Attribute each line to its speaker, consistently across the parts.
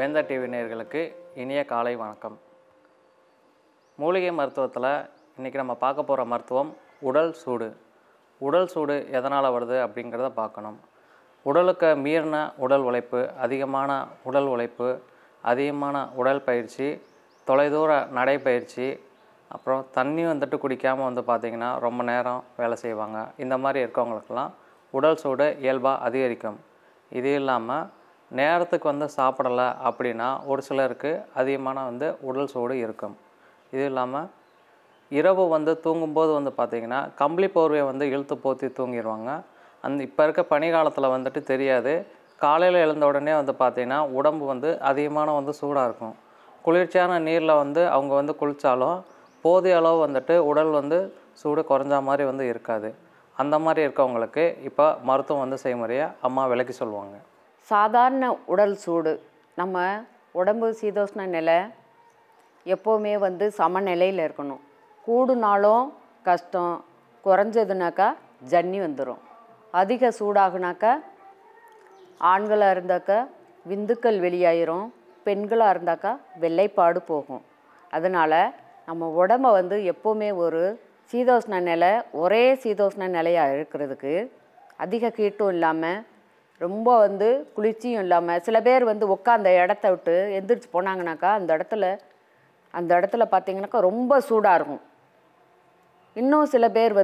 Speaker 1: வேந்தர் டிவி நேயர்களுக்கு இனிய காலை வணக்கம். மூலிகை மருத்துவத்தில் இன்றைக்கி நம்ம பார்க்க போகிற மருத்துவம் உடல் சூடு. உடல் சூடு எதனால் வருது அப்படிங்கிறத பார்க்கணும். உடலுக்கு மீறின உடல் உழைப்பு, அதிகமான உடல் உழைப்பு, அதிகமான உடல் பயிற்சி, தொலைதூர நடைப்பயிற்சி, அப்புறம் தண்ணி குடிக்காமல் பார்த்திங்கன்னா ரொம்ப நேரம் வேலை செய்வாங்க. இந்த மாதிரி இருக்கவங்களுக்கெல்லாம் உடல் சூடு இயல்பாக அதிகரிக்கும். இது இல்லாமல் நேரத்துக்கு சாப்பிடலை அப்படின்னா ஒரு சிலருக்கு அதிகமான உடல் சூடு இருக்கும். இது இல்லாமல் இரவு தூங்கும்போது பார்த்திங்கன்னா கம்பளி போர்வையை இழுத்து போற்றி தூங்கிடுவாங்க. இப்போ இருக்க பனி காலத்தில் தெரியாது. காலையில் எழுந்த உடனே பார்த்திங்கன்னா உடம்பு அதிகமான சூடாக இருக்கும். குளிர்ச்சியான நீரில் அவங்க குளித்தாலும் போதிய அளவு உடல் சூடு குறைஞ்ச மாதிரி இருக்காது. அந்த மாதிரி இருக்கவங்களுக்கு இப்போ மருத்துவம் செய்முறையை அம்மா விளக்கி சொல்லுவாங்க.
Speaker 2: சாதாரண உடல் சூடு, நம்ம உடம்பு சீதோஷ்ண நிலை எப்போவுமே சமநிலையில் இருக்கணும். கூடுனாலும் கஷ்டம், குறைஞ்சதுனாக்கா ஜன்னி வந்துடும். அதிக சூடாகுனாக்கா ஆண்களாக இருந்தாக்கா விந்துக்கள் வெளியாயிரும், பெண்களாக இருந்தாக்கா வெள்ளைப்பாடு போகும். அதனால் நம்ம உடம்பை எப்போவுமே ஒரு சீதோஷ்ண நிலை, ஒரே சீதோஷ்ண நிலையாக இருக்கிறதுக்கு அதிக ஹீட்டும் இல்லாமல் ரொம்ப குளிர்ச்சியும் இல்லாமல், சில பேர் உட்காந்த இடத்த விட்டு எந்திரிச்சு போனாங்கனாக்கா அந்த இடத்துல பார்த்திங்கனாக்கா ரொம்ப சூடாக இருக்கும். இன்னும் சில பேர்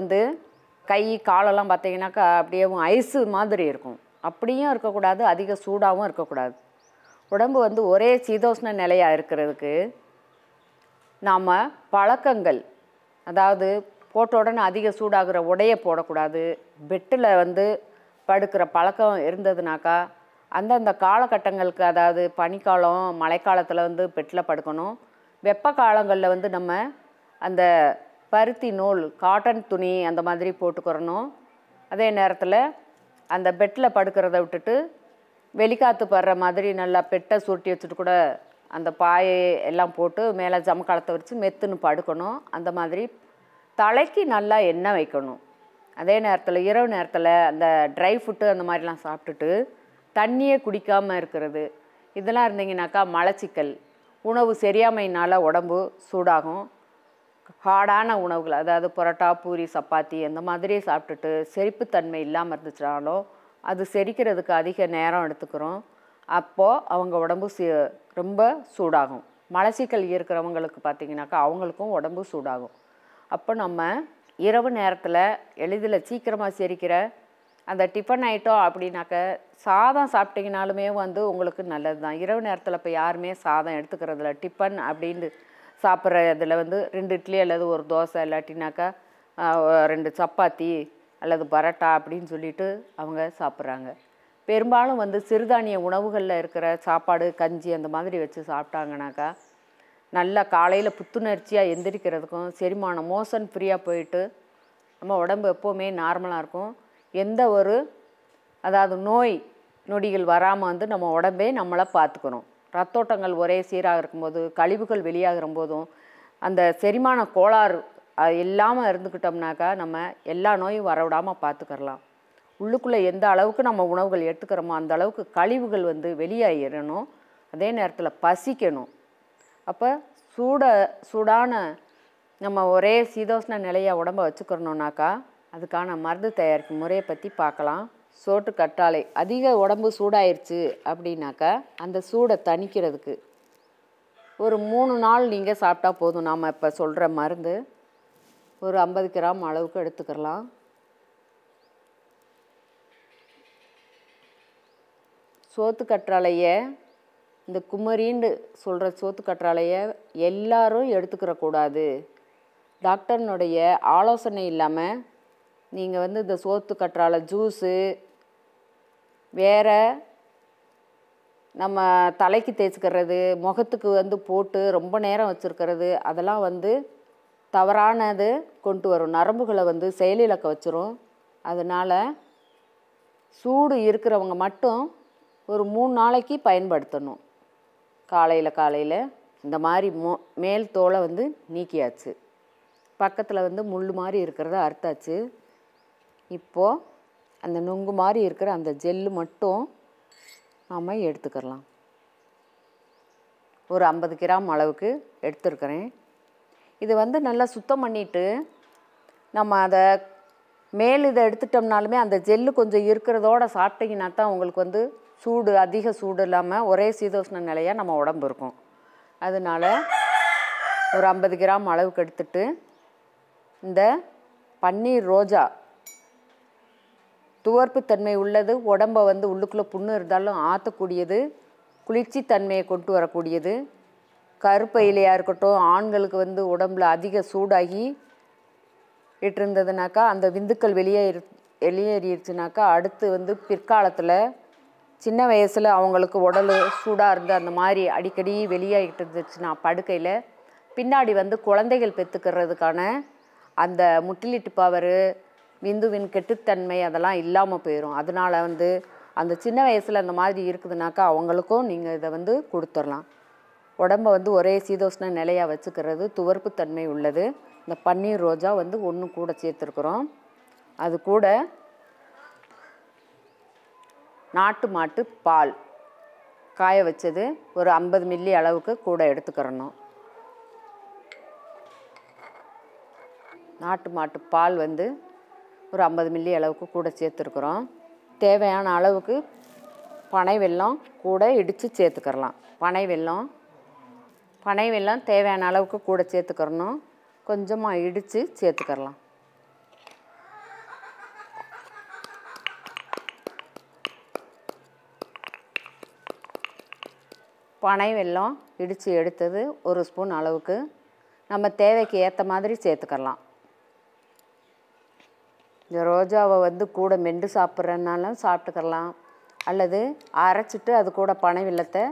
Speaker 2: கை காலெல்லாம் பார்த்திங்கனாக்கா அப்படியே ஐஸு மாதிரி இருக்கும். அப்படியும் இருக்கக்கூடாது, அதிக சூடாகவும் இருக்கக்கூடாது. உடம்பு ஒரே சீதோஷ்ண நிலையாக இருக்கிறதுக்கு நாம் பழக்கங்கள், அதாவது போட்ட உடனே அதிக சூடாகிற உடையை போடக்கூடாது. பெட்டில் படுக்கிற பழக்கம் இருந்ததுனாக்கா அந்தந்த காலகட்டங்களுக்கு, அதாவது பனிக்காலம் மழைக்காலத்தில் பெட்டில் படுக்கணும். வெப்ப காலங்களில் நம்ம அந்த பருத்தி நூல், காட்டன் துணி அந்த மாதிரி போட்டுக்கிறணும். அதே நேரத்தில் அந்த பெட்டில் படுக்கிறத விட்டுட்டு வெளிக்காற்று படுற மாதிரி நல்லா பெட்டை சுருட்டி வச்சுட்டு கூட அந்த பாயை எல்லாம் போட்டு மேலே ஜமக்காலத்தை வச்சு மெத்துன்னு படுக்கணும். அந்த மாதிரி தலைக்கு நல்லா எண்ணெய் வைக்கணும். அதே நேரத்தில் இரவு நேரத்தில் அந்த ட்ரை ஃபுட்டு அந்த மாதிரிலாம் சாப்பிட்டுட்டு தண்ணியே குடிக்காமல் இருக்கிறது, இதெல்லாம் இருந்தீங்கனாக்கா மலச்சிக்கல், உணவு சரியாமையினால் உடம்பு சூடாகும். ஹார்டான உணவுகள், அதாவது பரோட்டா, பூரி, சப்பாத்தி அந்த மாதிரி சாப்பிட்டுட்டு செரிப்புத்தன்மை இல்லாமல் இருந்துச்சுனாலும் அது செரிக்கிறதுக்கு அதிக நேரம் எடுத்துக்கிறோம். அப்போது அவங்க உடம்பு ரொம்ப சூடாகும். மலச்சிக்கல் இருக்கிறவங்களுக்கு பார்த்திங்கனாக்கா அவங்களுக்கும் உடம்பு சூடாகும். அப்போ நம்ம இரவு நேரத்தில் எளிதில் சீக்கிரமாக செரிக்கிற அந்த டிஃபன் ஐட்டம் அப்படின்னாக்க சாதம் சாப்பிட்டிங்கனாலுமே உங்களுக்கு நல்லது தான். இரவு நேரத்தில் இப்போ யாருமே சாதம் எடுத்துக்கிறதில்ல. டிஃபன் அப்படின்னு சாப்பிட்றதுல 2 இட்லி அல்லது ஒரு தோசை, இல்லாட்டினாக்கா 2 சப்பாத்தி அல்லது பரோட்டா அப்படின்னு சொல்லிட்டு அவங்க சாப்பிட்றாங்க. பெரும்பாலும் சிறுதானிய உணவுகளில் இருக்கிற சாப்பாடு, கஞ்சி அந்த மாதிரி வச்சு சாப்பிட்டாங்கனாக்கா நல்லா காலையில் புத்துணர்ச்சியாக எந்திரிக்கிறதுக்கும் செரிமானம் மோஷன் ஃப்ரீயாக போயிட்டு நம்ம உடம்பு எப்போவுமே நார்மலாக இருக்கும். எந்த ஒரு அதாவது நோய் நொடிகள் வராமல் நம்ம உடம்பே நம்மளை பார்த்துக்கணும். ரத்தோட்டங்கள் ஒரே சீராக இருக்கும்போது, கழிவுகள் வெளியாகிற போதும் அந்த செரிமான கோளாறு இல்லாமல் இருந்துக்கிட்டோம்னாக்கா நம்ம எல்லா நோயும் வரவிடாமல் பார்த்துக்கிறலாம். உள்ளுக்குள்ளே எந்த அளவுக்கு நம்ம உணவுகள் எடுத்துக்கிறோமோ அந்த அளவுக்கு கழிவுகள் வெளியாகிடணும். அதே நேரத்தில் பசிக்கணும். அப்போ சூடான நம்ம ஒரே சீதோஷ்ண நிலையாக உடம்பை வச்சுக்கிறணுன்னாக்கா அதுக்கான மருந்து தயாரிக்கும் முறையை பற்றி பார்க்கலாம். சோற்று கற்றாழை, அதிக உடம்பு சூடாயிருச்சு அப்படின்னாக்கா அந்த சூடை தணிக்கிறதுக்கு ஒரு 3 நாள் நீங்கள் சாப்பிட்டா போதும். நாம் இப்போ சொல்கிற மருந்து ஒரு 50 கிராம் அளவுக்கு எடுத்துக்கலாம். சோத்து கற்றாழையை, இந்த குமரின்னு சொல்கிற சோத்து கற்றாழையை எல்லாரும் எடுத்துக்கிறக்கூடாது. டாக்டர்னுடைய ஆலோசனை இல்லாமல் நீங்கள் இந்த சோத்து கற்றாழை ஜூஸு, வேறு நம்ம தலைக்கு தேய்ச்சிக்கிறது, முகத்துக்கு போட்டு ரொம்ப நேரம் வச்சுருக்கிறது, அதெல்லாம் தவறானது கொண்டு வரும். நரம்புகளை செயலிழக்க வச்சிரும். அதனால் சூடு இருக்கிறவங்க மட்டும் ஒரு 3 நாளைக்கு பயன்படுத்தணும். காலையில் இந்த மாதிரி மேல் தோலை நீக்கியாச்சு. பக்கத்தில் முள் மாதிரி இருக்கிறத அறுத்தாச்சு. இப்போது அந்த நுங்கு மாதிரி இருக்கிற அந்த ஜெல்லு மட்டும் நாம் எடுத்துக்கலாம். ஒரு 50 கிராம் அளவுக்கு எடுத்துருக்கிறேன். இது வந்து நல்லா சுத்தம் பண்ணிவிட்டு நம்ம அதை மேல் இதை எடுத்துட்டோம்னாலுமே அந்த ஜெல்லு கொஞ்சம் இருக்கிறதோட சாப்பிட்டிங்கன்னா தான் உங்களுக்கு வந்து சூடு அதிக சூடு இல்லாமல் ஒரே சீதோஷ்ண நிலையாக நம்ம உடம்பு இருக்கும். அதனால் ஒரு 50 கிராம் அளவுக்கு எடுத்துட்டு இந்த பன்னீர் ரோஜா துவர்ப்பு தன்மை உள்ளது, உடம்பை வந்து உள்ளுக்குள்ளே புண்ணு இருந்தாலும் ஆற்றக்கூடியது, குளிர்ச்சி தன்மையை கொண்டு வரக்கூடியது. கருப்பு இலையாக இருக்கட்டும், ஆண்களுக்கு வந்து உடம்புல அதிக சூடாகி இட்டிருந்ததுனாக்கா அந்த விந்துக்கள் வெளியேறிடுச்சுனாக்கா அடுத்து வந்து பிற்காலத்தில் சின்ன வயசில் அவங்களுக்கு உடல் சூடாக இருந்து அந்த மாதிரி அடிக்கடி வெளியாகிட்டு இருந்துச்சுன்னா படுக்கையில் பின்னாடி வந்து குழந்தைகள் பெற்றுக்கிறதுக்கான அந்த முட்டிலிட்டு பவரு, விந்துவின் கெட்டுத்தன்மை அதெல்லாம் இல்லாமல் போயிடும். அதனால் வந்து அந்த சின்ன வயசில் அந்த மாதிரி இருக்குதுனாக்கா அவங்களுக்கும் நீங்கள் இதை வந்து கொடுத்துடலாம். உடம்பை வந்து ஒரே சீதோஷ்ண நிலையாக வச்சுக்கிறது துவர்ப்பு தன்மை உள்ளது. இந்த பன்னீர் ரோஜா வந்து ஒன்று கூட சேர்த்துருக்குறோம். அது கூட நாட்டு மாட்டு பால் காய வச்சது ஒரு 50 மில்லி அளவுக்கு கூட எடுத்துக்கிறணும். நாட்டு மாட்டு பால் வந்து ஒரு 50 மில்லி அளவுக்கு கூட சேர்த்துருக்குறோம். தேவையான அளவுக்கு பனை வெல்லம் கூட இடித்து சேர்த்துக்கிறலாம். பனை வெல்லம் தேவையான அளவுக்கு கூட சேர்த்துக்கிறணும். கொஞ்சமாக இடித்து சேர்த்துக்கிறலாம். பனை வெல்லம் இடித்து எடுத்தது ஒரு ஸ்பூன் அளவுக்கு நம்ம தேவைக்கு ஏற்ற மாதிரி சேர்த்துக்கலாம். இந்த ரோஜாவை வந்து கூட மென்று சாப்பிட்றதுனாலும் சாப்பிட்டுக்கலாம், அல்லது அரைச்சிட்டு அது கூட பனை வெல்லத்தை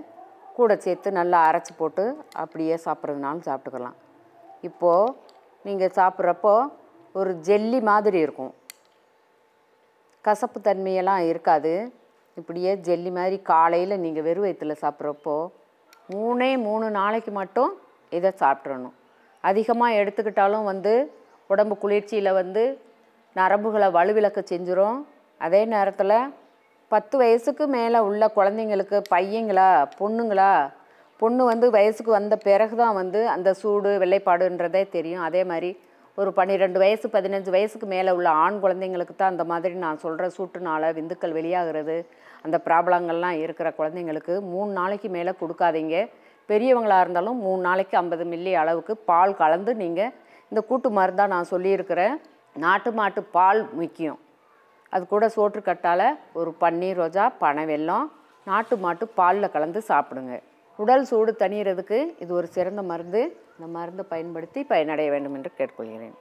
Speaker 2: கூட சேர்த்து நல்லா அரைச்சி போட்டு அப்படியே சாப்பிட்றதுனாலும் சாப்பிட்டுக்கலாம். இப்போது நீங்கள் சாப்பிட்றப்போ ஒரு ஜெல்லி மாதிரி இருக்கும், கசப்பு தன்மையெல்லாம் இருக்காது. இப்படியே ஜெல்லி மாதிரி காலையில் நீங்கள் வெறும் வயிற்றில் சாப்பிட்றப்போ 3 நாளைக்கு மட்டும் இதை சாப்பிட்றணும். அதிகமாக எடுத்துக்கிட்டாலும் வந்து உடம்பு குளிர்ச்சியில் வந்து நரம்புகளை வலுவிழக்க செஞ்சிடும். அதே நேரத்தில் 10 வயசுக்கு மேலே உள்ள குழந்தைங்களுக்கு பையங்களா பொண்ணு வந்து வயசுக்கு வந்த பிறகு தான் வந்து அந்த சூடு வெள்ளைப்பாடுன்றதே தெரியும். அதே மாதிரி ஒரு 12 வயசு 15 வயசுக்கு மேலே உள்ள ஆண் குழந்தைங்களுக்கு தான் அந்த மாதிரி நான் சொல்கிற சூட்டுனால விந்துக்கள் வெளியாகிறது அந்த ப்ராப்ளங்கள்லாம் இருக்கிற குழந்தைங்களுக்கு 3 நாளைக்கு மேலே கொடுக்காதீங்க. பெரியவங்களாக இருந்தாலும் 3 நாளைக்கு 50 மில்லி அளவுக்கு பால் கலந்து நீங்கள் இந்த கூட்டு மருந்தாக நான் சொல்லியிருக்கிறேன். நாட்டு மாட்டு பால் முக்கியம். அது கூட சோற்றுக்கட்டால் ஒரு பன்னீர் ரோஜா, பனை வெல்லம், நாட்டு மாட்டு பாலில் கலந்து சாப்பிடுங்க. உடல் சூடு தணிகிறதுக்கு இது ஒரு சிறந்த மருந்து. இந்த மருந்தை பயன்படுத்தி பயனடைய வேண்டும் என்று கேட்டுக்கொள்கிறேன்.